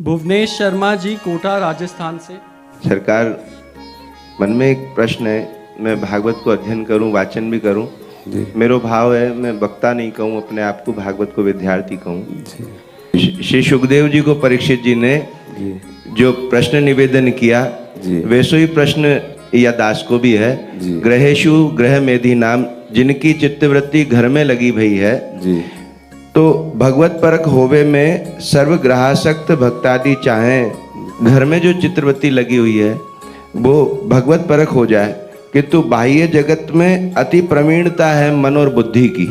भुवनेश शर्मा जी, कोटा, राजस्थान से। सरकार, मन में एक प्रश्न है, मैं भागवत को अध्ययन करूं, वाचन भी करूं, मेरा भाव है मैं वक्ता नहीं कहूं, अपने आप को भागवत को विद्यार्थी कहूं। श्री सुखदेव जी को परीक्षित जी ने जो प्रश्न निवेदन किया वैसे ही प्रश्न या दास को भी है। ग्रहेशु ग्रह मेधि नाम, जिनकी चित्तवृत्ति घर में लगी भई है, तो भगवत परक होवे में सर्व ग्रहासक्त भक्तादि चाहें घर में जो चित्रवृत्ति लगी हुई है वो भगवत परक हो जाए, किंतु बाह्य जगत में अति प्रवीणता है मन और बुद्धि की,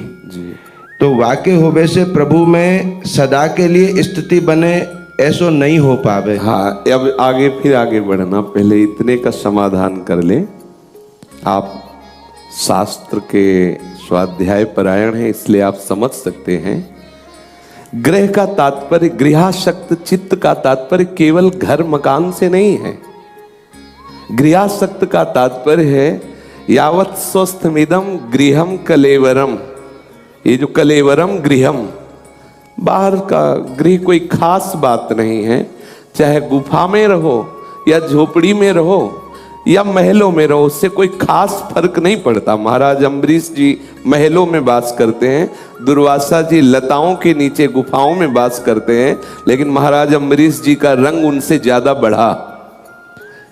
तो वाक्य होवे से प्रभु में सदा के लिए स्थिति बने, ऐसो नहीं हो पावे। हाँ, अब आगे फिर आगे बढ़ना, पहले इतने का समाधान कर ले। आप शास्त्र के स्वाध्याय परायण हैं, इसलिए आप समझ सकते हैं। ग्रह का तात्पर्य, गृहासक्त चित्त का तात्पर्य केवल घर मकान से नहीं है। गृहासक्त का तात्पर्य है यावत स्वस्थमिदम गृहम कलेवरम। ये जो कलेवरम गृहम, बाहर का गृह कोई खास बात नहीं है, चाहे गुफा में रहो या झोपड़ी में रहो या महलों में रहो, उससे कोई खास फर्क नहीं पड़ता। महाराज अम्बरीश जी महलों में वास करते हैं, दुर्वासा जी लताओं के नीचे गुफाओं में वास करते हैं, लेकिन महाराज अम्बरीश जी का रंग उनसे ज्यादा बढ़ा।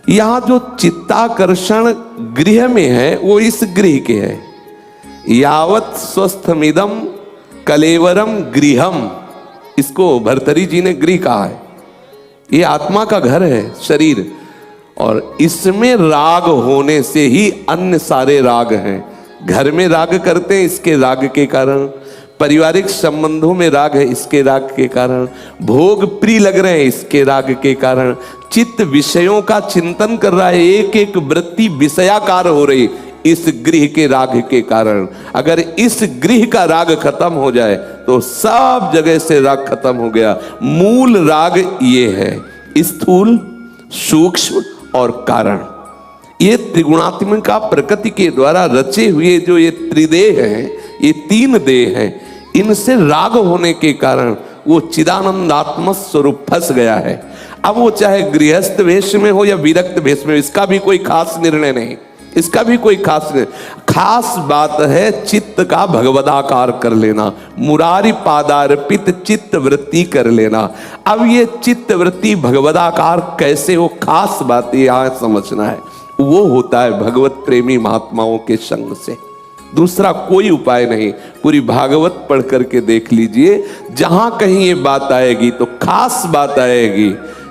यहां जो चित्ताकर्षण गृह में है वो इस गृह के है। यावत स्वस्थमिदम कलेवरम गृहम, इसको भर्तरी जी ने गृह कहा है। ये आत्मा का घर है, शरीर, और इसमें राग होने से ही अन्य सारे राग हैं। घर में राग करते हैं, इसके राग के कारण। पारिवारिक संबंधों में राग है, इसके राग के कारण। भोग प्रिय लग रहे हैं, इसके राग के कारण। चित्त विषयों का चिंतन कर रहा है, एक एक वृत्ति विषयाकार हो रही, इस गृह के राग के कारण। अगर इस गृह का राग खत्म हो जाए तो सब जगह से राग खत्म हो गया। मूल राग ये है, स्थूल, सूक्ष्म और कारण। ये त्रिगुणात्मिका प्रकृति के द्वारा रचे हुए जो ये त्रिदेह हैं, ये तीन देह हैं, इनसे राग होने के कारण वो चिदानंदात्म स्वरूप फंस गया है। अब वो चाहे गृहस्थ वेश में हो या विरक्त वेश में, इसका भी कोई खास निर्णय नहीं, इसका भी कोई खास नहीं। खास बात है चित्त का भगवदाकार कर लेना, मुरारी पादार्पित चित्त वृत्ति कर लेना। अब ये चित्त वृत्ति भगवदाकार कैसे हो, खास बात यहां समझना है। वो होता है भगवत प्रेमी महात्माओं के संग से, दूसरा कोई उपाय नहीं। पूरी भागवत पढ़ करके देख लीजिए, जहां कहीं ये बात आएगी तो खास बात आएगी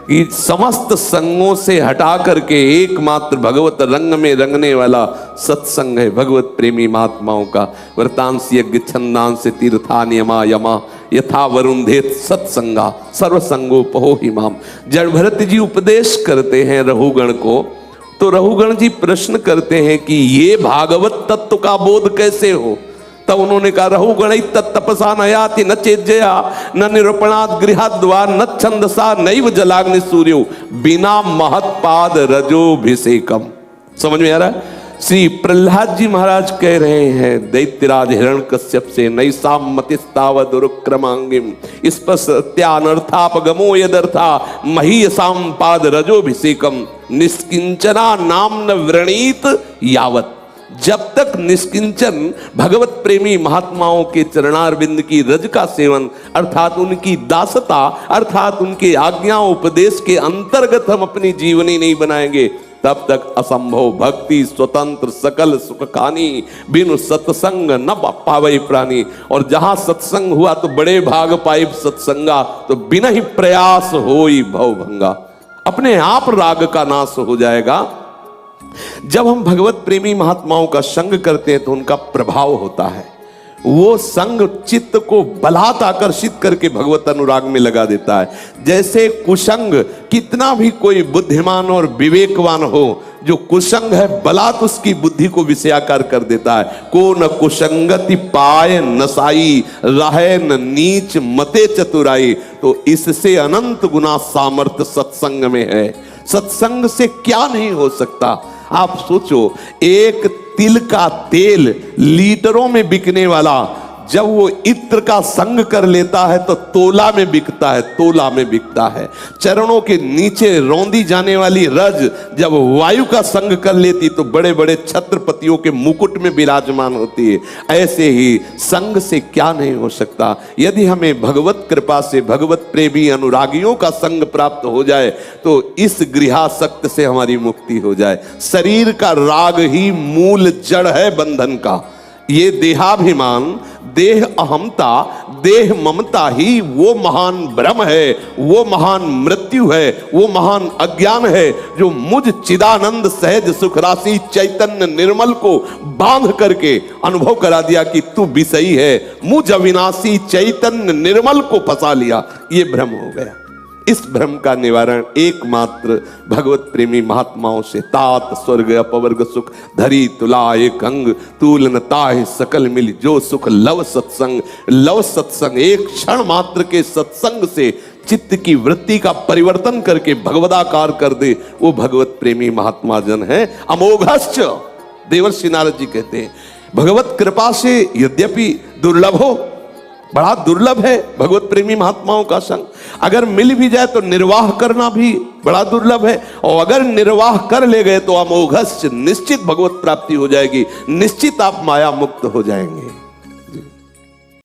कि समस्त संगों से हटा करके एकमात्र भगवत रंग में रंगने वाला सत्संग है भगवत प्रेमी महात्माओं का। व्रतांश यज्ञ छंदांश तीर्था नियमा यमा यथा वरुंधेत सत्संगा सर्वसंगोपहो हिमाम। जड़ भरत जी उपदेश करते हैं रहुगण को, तो रहुगण जी प्रश्न करते हैं कि ये भागवत तत्व का बोध कैसे हो। तब उन्होंने कहा रहुगण तत्तपसा न याति न चेज्जया न निरूपणात् गृहाद्वा न छंदसा नैव जलाग्नि सूर्यो बिना महत्पाद रजोभिषेकम। समझ में आ रहा है? श्री प्रहलाद जी महाराज कह रहे हैं दैत्यराज हिरण्यकश्यप से, नैसाम मतिस्तावद रुक्रमांगिम स्पस्त्यानर्थापगमो यदर्था महीयसाम पाद रजोभिषेकम निष्किंचना नाम न व्रणीत यावत। जब तक निष्किंचन भगवत प्रेमी महात्माओं के चरणारविंद की रज का सेवन अर्थात उनकी दासता अर्थात उनके आज्ञा उपदेश के अंतर्गत हम अपनी जीवनी नहीं बनाएंगे, तब तक असंभव भक्ति स्वतंत्र सकल सुख खानी बिनु सत्संग न पावे प्राणी। और जहां सत्संग हुआ तो बड़े भाग पाए सत्संगा, तो बिना ही प्रयास होई भव भंगा। अपने आप राग का नाश हो जाएगा। जब हम भगवत प्रेमी महात्माओं का संग करते हैं तो उनका प्रभाव होता है, वो संग चित्त को बलात् आकर्षित करके भगवत अनुराग में लगा देता है। जैसे कुसंग, कितना भी कोई बुद्धिमान और विवेकवान हो, जो कुसंग है बलात् उसकी बुद्धि को विषयाकार कर देता है। को न कुसंगति पाए नसाई रहे न नीच मते चतुराई। तो इससे अनंत गुना सामर्थ्य सत्संग में है। सत्संग से क्या नहीं हो सकता। आप सोचो, एक तिल का तेल लीटरों में बिकने वाला जब वो इत्र का संग कर लेता है तो तोला में बिकता है, तोला में बिकता है। चरणों के नीचे रौंदी जाने वाली रज जब वायु का संग कर लेती तो बड़े बड़े छत्रपतियों के मुकुट में विराजमान होती है। ऐसे ही संग से क्या नहीं हो सकता। यदि हमें भगवत कृपा से भगवत प्रेमी अनुरागियों का संग प्राप्त हो जाए तो इस गृहासक्त से हमारी मुक्ति हो जाए। शरीर का राग ही मूल जड़ है बंधन का। ये देहाभिमान, देह अहमता, देह ममता ही वो महान भ्रम है, वो महान मृत्यु है, वो महान अज्ञान है जो मुझ चिदानंद सहज सुख राशि चैतन्य निर्मल को बांध करके अनुभव करा दिया कि तू विषयी है। मुझ अविनाशी चैतन्य निर्मल को फंसा लिया, ये भ्रम हो गया। इस भ्रम का निवारण एकमात्र भगवत प्रेमी महात्माओं से। तात स्वर्ग अपवर्ग सुख धरी तुला एक अंग, तूल न ताहि सकल मिल जो सुख लव सत्संग। लव सत्संग, एक क्षण मात्र के सत्संग से चित्त की वृत्ति का परिवर्तन करके भगवदाकार कर दे, वो भगवत प्रेमी महात्मा जन है। अमोघश्च, देवर्षि नारद जी कहते हैं, भगवत कृपा से यद्यपि दुर्लभ हो, बड़ा दुर्लभ है भगवत प्रेमी महात्माओं का संग। अगर मिल भी जाए तो निर्वाह करना भी बड़ा दुर्लभ है, और अगर निर्वाह कर ले गए तो अमोघश्च, निश्चित भगवत प्राप्ति हो जाएगी, निश्चित आप माया मुक्त हो जाएंगे।